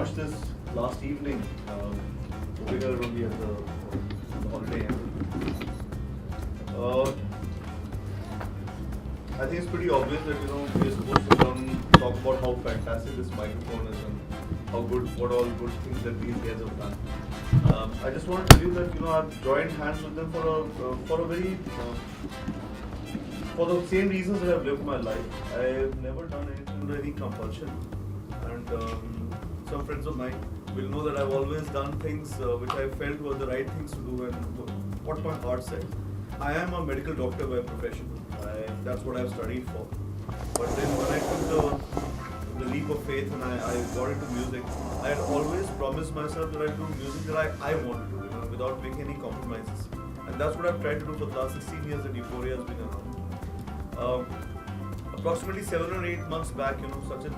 launched this last evening. We were only at the holiday end. I think it's pretty obvious that we're supposed to talk about how fantastic this microphone is and how good, what all good things that these guys have done. I just want to tell you that I've joined hands with them for a very for the same reasons that I've lived my life. I've never done anything with any compulsion, and some friends of mine will know that I've always done things which I felt were the right things to do and what my heart said. I am a medical doctor by profession. That's what I've studied for. But then when I took the leap of faith and I got into music, I had always promised myself that I'd do music that I want to do, without making any compromises. And that's what I've tried to do for the last 16 years that Euphoria has been around. Approximately 7 or 8 months back, Sachin,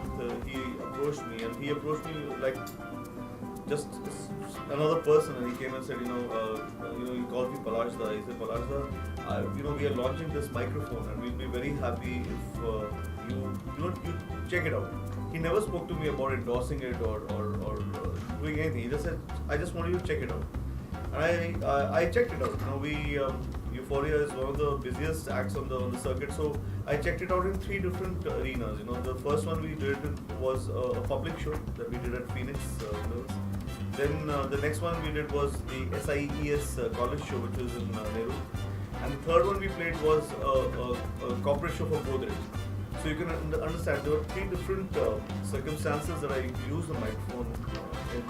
he approached me, and he approached me like just another person, and he came and said, he called me PALASH SEN. He said, PALASH SEN, we are launching this microphone, and we'll be very happy if you check it out. He never spoke to me about endorsing it or doing anything. He just said, I just want you to check it out. And I checked it out. Euphoria is one of the busiest acts on the circuit, so I checked it out in 3 different arenas. The first one we did was a public show that we did at Phoenix Mills. Then the next one we did was the SIES college show, which was in Nehru. And the third one we played was a corporate show for Godrej. So you can understand there were 3 different circumstances that I used the microphone in.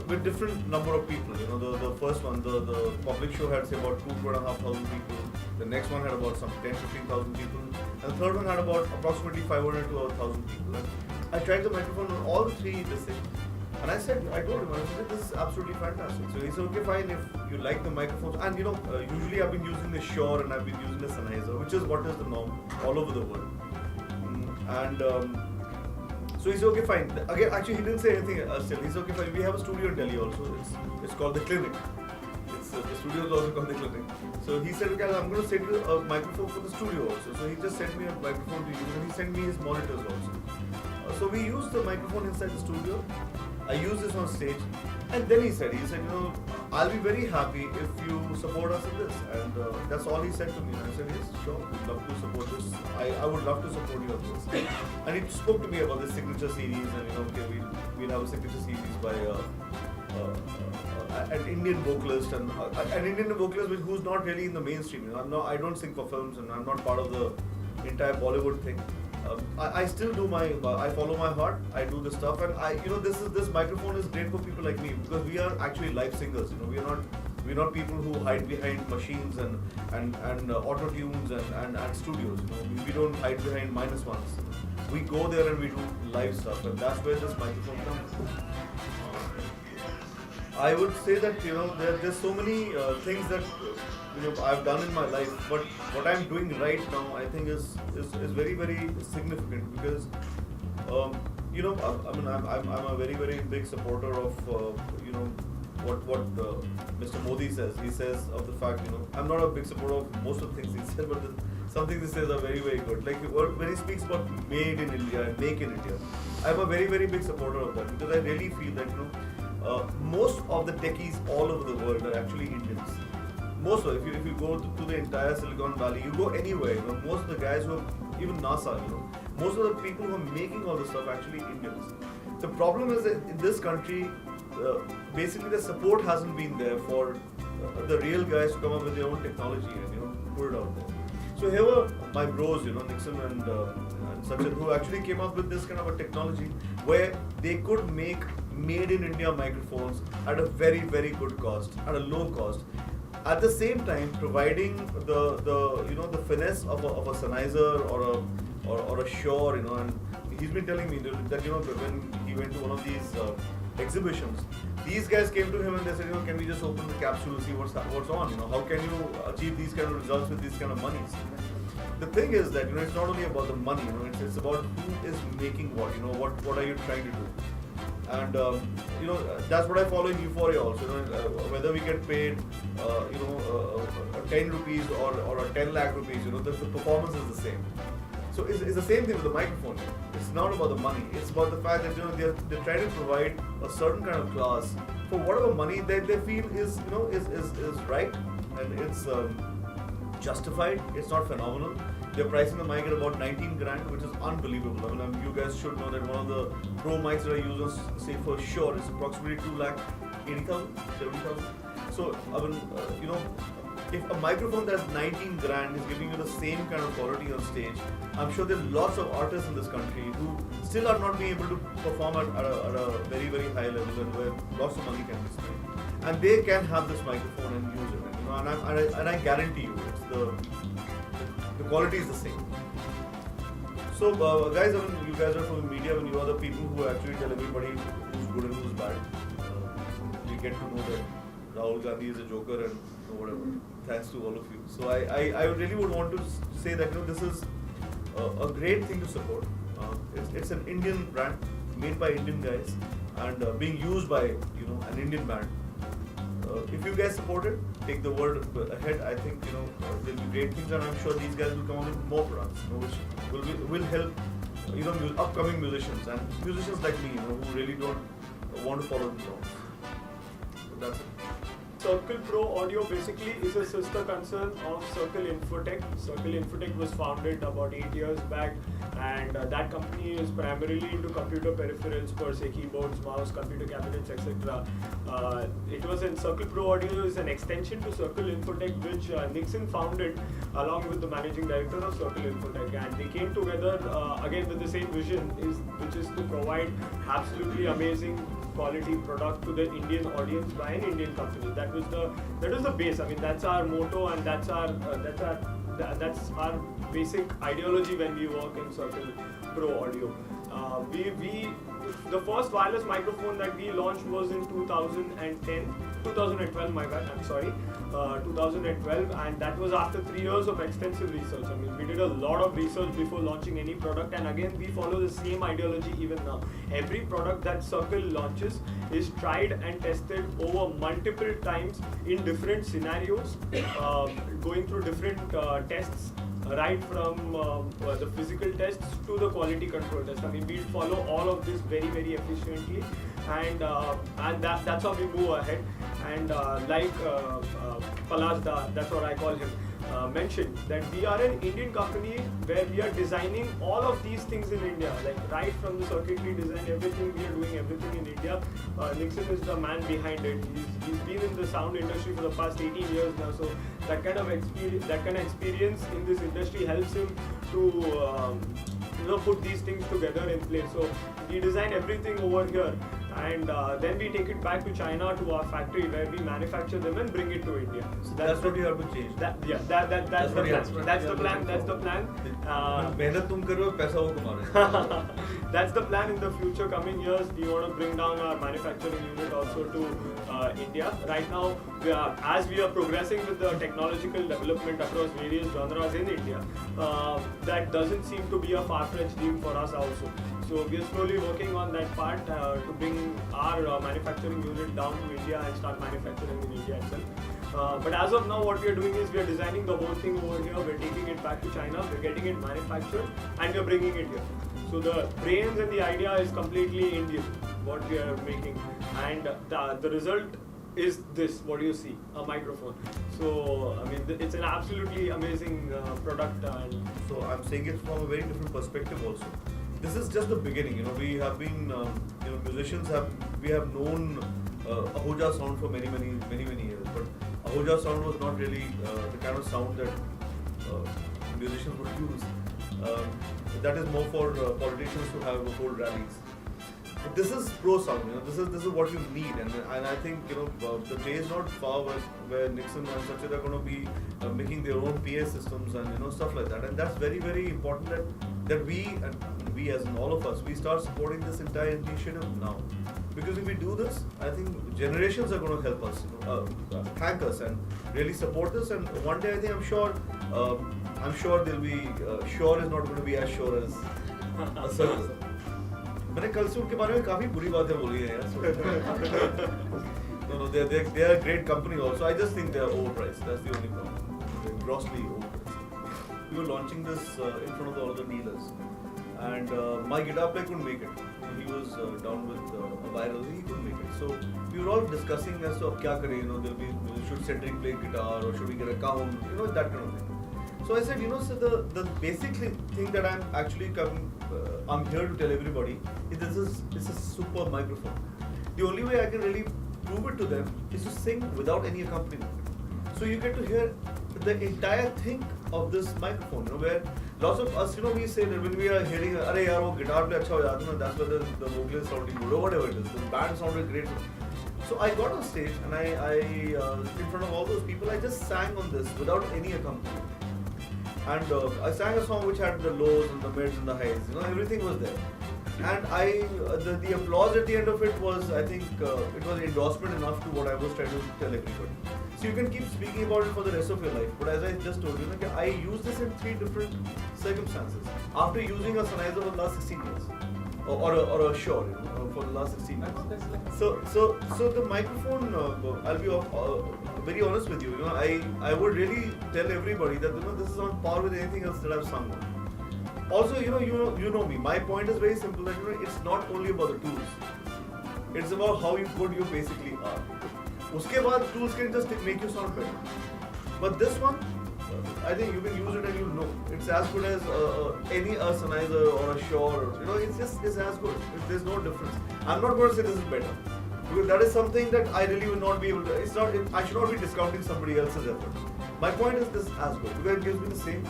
With different number of people. The first one, the public show had say about 2,500 people. The next one had about some 10,000-15,000 people. And the third one had about approximately 500 to 1,000 people. And I tried the microphone on all 3 this thing. And I told him, this is absolutely fantastic. So he said, okay, fine, if you like the microphones. And usually I've been using the Shure and I've been using the Sennheiser, which is what is the norm all over the world. So he said, okay, fine. Again, actually, he didn't say anything still. He said, okay, fine. We have a studio in Delhi also. It's called The Clinic. The studio is also called The Clinic. So he said, okay, I'm going to send you a microphone for the studio also. So he just sent me a microphone to use, and he sent me his monitors also. So we used the microphone inside the studio. I used this on stage. And then he said, I'll be very happy if you support us in this. And that's all he said to me. And I said, yes, sure, we'd love to support this. I would love to support you on this. And he spoke to me about this signature series, and we'll have a signature series by an Indian vocalist, and an Indian vocalist who's not really in the mainstream. I don't sing for films, and I'm not part of the entire Bollywood thing. I still do I follow my heart. I do the stuff, and this microphone is great for people like me because we are actually live singers. We're not people who hide behind machines and auto tunes and studios. We don't hide behind -1s. We go there and we do live stuff, and that's where this microphone comes. I would say that there's so many things that I've done in my life, but what I'm doing right now I think is very, very significant because I'm a very, very big supporter of what Mr. Modi says. He says of the fact I'm not a big supporter of most of the things he said, but some things he says are very, very good. Like when he speaks about made in India and make in India, I'm a very, very big supporter of that because I really feel that most of the techies all over the world are actually Indians. Most of if you go to the entire Silicon Valley, you go anywhere, most of the guys who are, even NASA, most of the people who are making all this stuff are actually Indians. The problem is that in this country, basically the support hasn't been there for the real guys to come up with their own technology and put it out there. So here were my bros, Nixon and Sachin, who actually came up with this kind of a technology where they could make made in India microphones at a very, very good cost, at a low cost. At the same time, providing the finesse of a Sennheiser or a Shure, and he's been telling me that when he went to one of these exhibitions, these guys came to him and they said, can we just open the capsule and see what's on? How can you achieve these kind of results with these kind of monies? The thing is that it's not only about the money. It's about who is making what. What are you trying to do? And that's what I follow in Euphoria also. Whether we get paid 10 rupees or 10 lakh rupees, the performance is the same. So it's the same thing with the microphone. It's not about the money. It's about the fact that they're trying to provide a certain kind of class for whatever money that they feel is is right, and it's justified. It's not phenomenal. They're pricing the mic at about 19 grand, which is unbelievable. I mean, you guys should know that one of the pro mics that I use, say for sure, is approximately 2,80,000, 70,000. So I mean, if a microphone that's 19 grand is giving you the same kind of quality on stage, I'm sure there are lots of artists in this country who still are not being able to perform at a very, very high level, and where lots of money can be spent. And they can have this microphone and use it. And I guarantee you, the quality is the same. So guys, I mean, you guys are from the media, and you are the people who actually tell everybody who's good and who's bad. We get to know that Rahul Gandhi is a joker and whatever. Thanks to all of you. So I really would want to say that this is a great thing to support. It's an Indian brand made by Indian guys and being used by an Indian band. If you guys support it, take the word ahead. I think there'll be great things, and I'm sure these guys will come up with more products, which will help upcoming musicians and musicians like me, who really don't want to follow the songs. So that's it. Circle Pro Audio basically is a sister concern of Circle Infotech. Circle Infotech was founded about 8 years back, and that company is primarily into computer peripherals, per se keyboards, mouse, computer cabinets, etc. Circle Pro Audio is an extension to Circle Infotech, which Nixon founded along with the managing director of Circle Infotech, and they came together again with the same vision, which is to provide absolutely amazing quality product to the Indian audience by an Indian company. That was the base. I mean, that's our motto, and that's our basic ideology when we work in Circle Pro Audio. The first wireless microphone that we launched was in 2012, my bad, I'm sorry, 2012, and that was after 3 years of extensive research. I mean, we did a lot of research before launching any product, and again, we follow the same ideology even now. Every product that Circle launches is tried and tested over multiple times in different scenarios, going through different tests. Right from the physical tests to the quality control test. I mean, we follow all of this very, very efficiently, and that's how we move ahead. And like Palash, that's what I call him, mentioned, that we are an Indian company where we are designing all of these things in India, like right from the circuitry design, everything, we are doing everything in India. Nixon is the man behind it. He's been in the sound industry for the past 18 years now, so that kind of experience in this industry helps him to put these things together in place. So we design everything over here, and then we take it back to China, to our factory, where we manufacture them and bring it to India. So that's what you have to change. That's the plan. That's the plan. That's the plan. मेहनत तुम करो, पैसा वो कमा रहे हैं. That's the plan in the future coming years. We want to bring down our manufacturing unit also to India. Right now, as we are progressing with the technological development across various genres in India, that doesn't seem to be a far-fetched dream for us also. So we are slowly working on that part to bring our manufacturing unit down to India and start manufacturing in India itself. But as of now, what we are doing is we are designing the whole thing over here. We're taking it back to China. We're getting it manufactured, and we're bringing it here. So the brains and the idea is completely Indian, what we are making, and the result is this, what you see, a microphone. So I mean, it's an absolutely amazing product. And so I'm saying it from a very different perspective also. This is just the beginning. We have been, musicians we have known Ahoja sound for many years, but Ahoja sound was not really the kind of sound that musicians would use. That is more for politicians to have hold rallies. But this is pro sound. This is what you need, and I think the day is not far where Nixon and Sachin are going to be making their own PA systems and stuff like that. And that's very, very important that we as in all of us, we start supporting this entire initiative now. Because if we do this, I think generations are going to help us, thank us and really support this. And one day, I think I'm sure they'll be sure is not going to be as sure as a circle. मैंने कल से उनके बारे में काफी बुरी बातें बोली हैं यार. No, they are a great company also. I just think they are overpriced. That's the only problem. They're grossly overpriced. We were launching this in front of all the dealers. this. And my guitar player couldn't make it. He was down with a viral. He couldn't make it. So we were all discussing as to kya kare, should Cedric play guitar or should we get a count, that kind of thing. So I said, so the basic thing that I'm actually I'm here to tell everybody is this is a super microphone. The only way I can really prove it to them is to sing without any accompaniment. So you get to hear the entire thing of this microphone, where lots of us, we say that when we are hearing, "Arey yaar, wo guitar play acha ho jata hai," that's why the vocal is sounding good or whatever it is. The band sounded great. So I got on stage and I in front of all those people, I just sang on this without any accompaniment. And I sang a song which had the lows and the mids and the highs. Everything was there. And the applause at the end of it was, I think, it was endorsement enough to what I was trying to tell everybody. So you can keep speaking about it for the rest of your life. But as I just told you, I used this in 3 different circumstances. After using a Sennheiser for the last 16 years. Or a Shure, for the last 16 years. So the microphone, I'll be very honest with you. I would really tell everybody that this is on par with anything else that I've sung on. Also, you know me. My point is very simple. That it's not only about the tools. It's about how good you basically are. Uske baad tools can just make you sound better. But this one, I think you can use it and you'll know. It's as good as any Sennheiser or a Shure. It's as good. There's no difference. I'm not going to say this is better. Because that is something that I really will not be able to. I should not be discounting somebody else's effort. My point is this as good. Because it gives me the same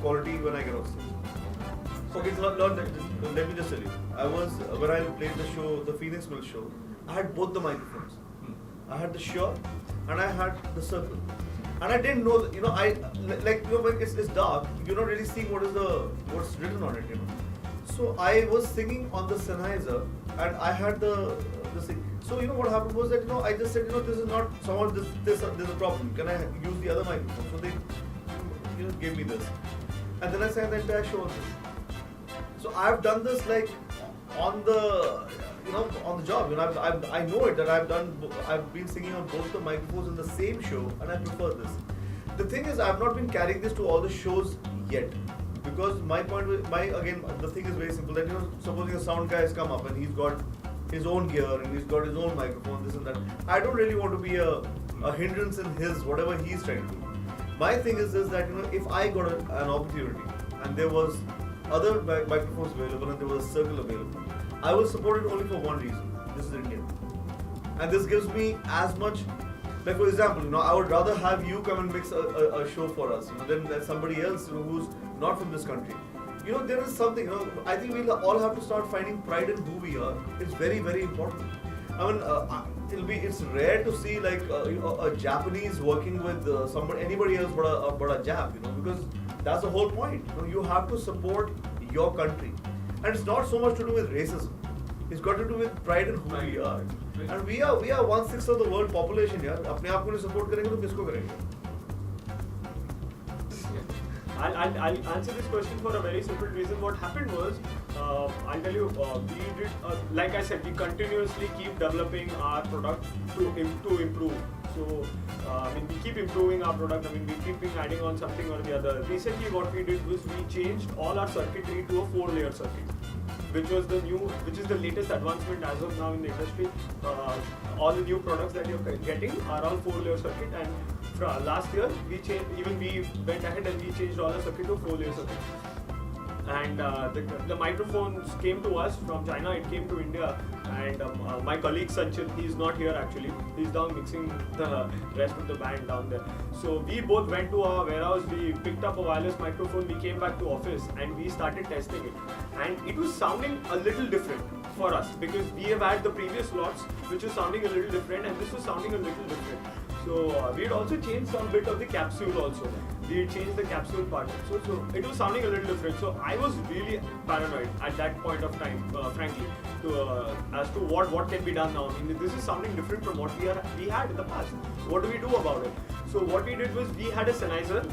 quality when I get on stage. Okay, so let me just tell you. When I played the show, the Phoenix Mill show, I had both the microphones. I had the Shure and I had the Circle. And I didn't know, when it's dark, you're not really seeing what's written on it, So I was singing on the Sennheiser and I had the thing. So what happened was that I just said, this is not somehow there's a problem. Can I use the other microphone? So they gave me this. And then I sang the entire show on this. So I've done this on the job. I know it that I've been singing on both the microphones in the same show, and I prefer this. The thing is, I've not been carrying this to all the shows yet, because the thing is very simple. That supposing a sound guy has come up and he's got his own gear and he's got his own microphone, this and that. I don't really want to be a hindrance in his whatever he's trying to do. My thing is this, that if I got an opportunity and there was other microphones available and there was a Circle available, I will support it only for one reason. This is Indian. And this gives me as much, for example, I would rather have you come and mix a show for us, than somebody else, who's not from this country. There is something, I think we'll all have to start finding pride in who we are. It's very, very important. I mean, it's rare to see a Japanese working with anybody else but a Jap, because that's the whole point. You have to support your country. And it's not so much to do with racism. It's got to do with pride in who we are. And we are 1/6 of the world population. अपने आप को नहीं support करेंगे तो किसको करेंगे? I'll answer this question for a very simple reason. What happened was, I'll tell you, we did, like I said, we continuously keep developing our product to improve. So, we keep improving our product. We keep adding on something or the other. Recently, what we did was we changed all our circuitry to a 4-layer circuit, which is the latest advancement as of now in the industry. All the new products that you're getting are all 4-layer circuit, and last year we went ahead and we changed all our circuit to 4-layer circuit. And the microphones came to us from China. It came to India, and my colleague Sanchit, he's not here actually. He's down mixing the rest of the band down there. So we both went to our warehouse. We picked up a wireless microphone. We came back to office and we started testing it. And it was sounding a little different for us because we have had the previous lots which was sounding a little different, and this was sounding a little different. So we had also changed some bit of the capsule also. We changed the capsule part. So it was sounding a little different. So I was really paranoid at that point of time, frankly, as to what can be done now. This is something different from what we had in the past. What do we do about it? So what we did was we had a Sennheiser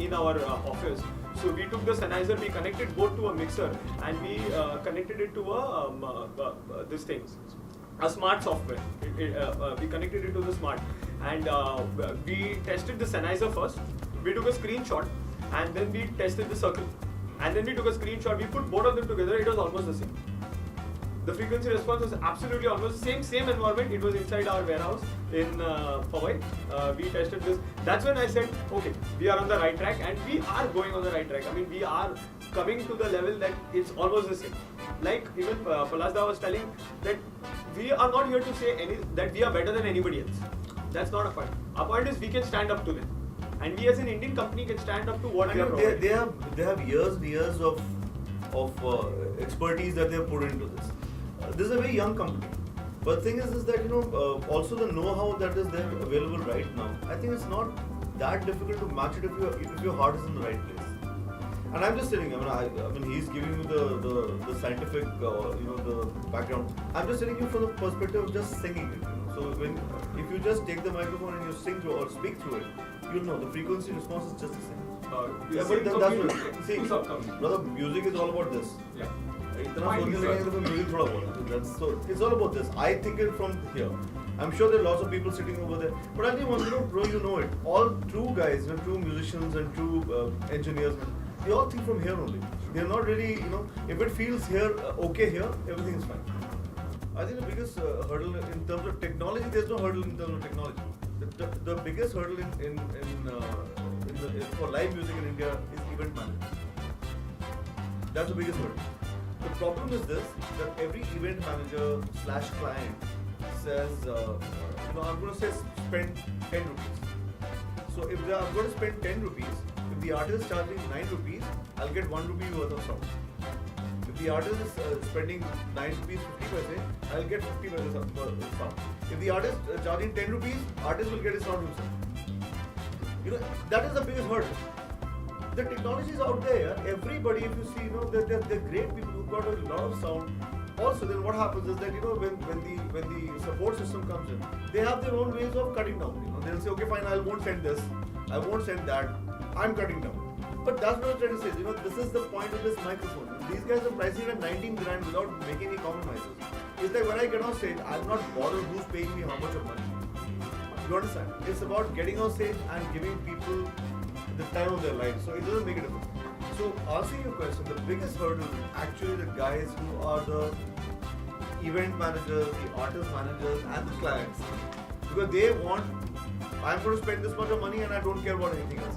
in our office. So we took the Sennheiser, we connected both to a mixer, and we connected it to a smart software. We connected it to the smart, and we tested the Sennheiser first. We took a screenshot, and then we tested the Circle. And then we took a screenshot, we put both of them together, it was almost the same. The frequency response was absolutely almost the same environment. It was inside our warehouse in Powai. We tested this. That's when I said, okay, we are on the right track, and we are going on the right track. I mean, we are coming to the level that it's almost the same. Like even Palash was telling that we are not here to say that we are better than anybody else. That's not a point. Our point is we can stand up to them, and we as an Indian company can stand up to what we are providing. They have years and years of expertise that they have put into this. This is a very young company, but the thing is that also the know-how that is there available right now. I think it's not that difficult to match it if your heart is in the right place. And I'm just telling you, I mean, he's giving you the scientific, the background. I'm just telling you from the perspective of just singing it. So if you just take the microphone and you sing through or speak through it, you'll know the frequency response is just the same. Brother, music is all about this. Yeah. It's all about this. I think it from here. I'm sure there are lots of people sitting over there. But I think once bro, you know it. All true guys, true musicians and true engineers, they all think from here only. They're not really, if it feels here, okay here, everything is fine. I think the biggest hurdle in terms of technology, there's no hurdle in terms of technology. The biggest hurdle for live music in India is event management. That's the biggest hurdle. The problem is this, that every event manager / client says, I'm going to say spend 10 rupees. So if I'm going to spend 10 rupees, if the artist is charging 9 rupees, I'll get 1 rupee worth of sound. If the artist is spending 9 rupees 50 paise, I'll get 50 paise of sound. If the artist is charging 10 rupees, artist will get his sound himself. That is the biggest hurdle. The technology is out there. Everybody, if you see, they're great people who've got a lot of sound. Also, then what happens is that when the support system comes in, they have their own ways of cutting down. They'll say, okay, fine, I won't send this, I won't send that. I'm cutting down. But that's what I'm trying to say. This is the point of this microphone. These guys are pricing it at 19 grand without making any compromises. It's like when I get on stage, I'm not bothered who's paying me how much of money. You understand? It's about getting on stage and giving people the time of their life. So it doesn't make a difference. So answering your question, the biggest hurdle is actually the guys who are the event managers, the artist managers and the clients. Because they want, I'm going to spend this much of money and I don't care about anything else.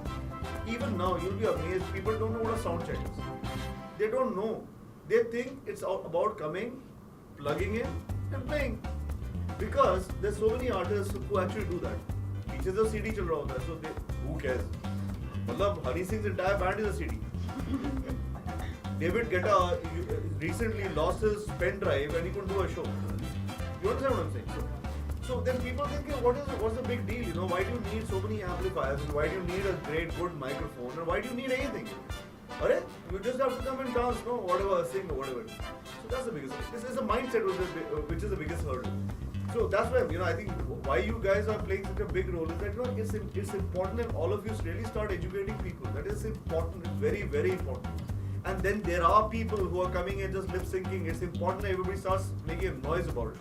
Even now, you'll be amazed, people don't know what a sound check is. They don't know. They think it's about coming, plugging in and playing. Because there's so many artists who actually do that. Pieces of CD chal raha hota hai, so who cares? Honey Singh's entire band is a CD. David Guetta recently lost his pen drive and he couldn't do a show. You understand what I'm saying? So then people think, what's the big deal? Why do you need so many amplifiers? And why do you need a great, good microphone? And why do you need anything? Alright? You just have to come and dance, whatever, sing or whatever. So that's the biggest. This is a mindset which is the biggest hurdle. So that's why I think why you guys are playing such a big role is that it's important that all of you really start educating people. That is important. It's very, very important. And then there are people who are coming and just lip syncing. It's important that everybody starts making a noise about it.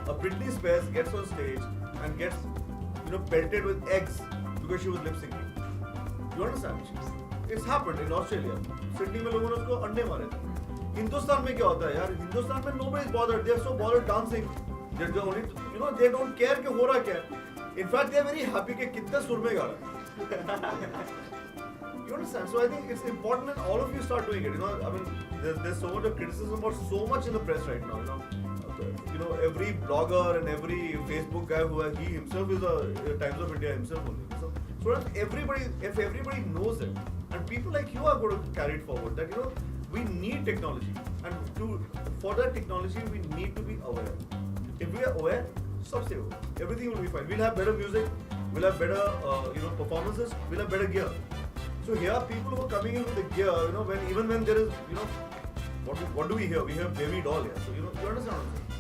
A Britney Spears gets on stage and gets pelted with eggs because she was lip syncing. You understand? It's happened in Australia. Sydney में लोगों ने उसको अंडे मारे थे. हिंदुस्तान में क्या होता है यार? हिंदुस्तान में nobody's bothered. They're so bothered dancing. They're only, they don't care कि हो रहा क्या. In fact, they're very happy कि कितने सुर में गा रहा है. You understand? So I think it's important that all of you start doing it. I mean, there's so much of criticism about so much in the press right now. Every blogger and every Facebook guy he himself is a Times of India himself only. So if everybody knows it, and people like you are going to carry it forward, that we need technology, and for that technology we need to be aware. If we are aware, everything will be fine. We'll have better music, we'll have better performances, we'll have better gear. So here are people who are coming in with the gear, even when there is, what do we hear? We hear baby doll here. So you understand what I'm saying?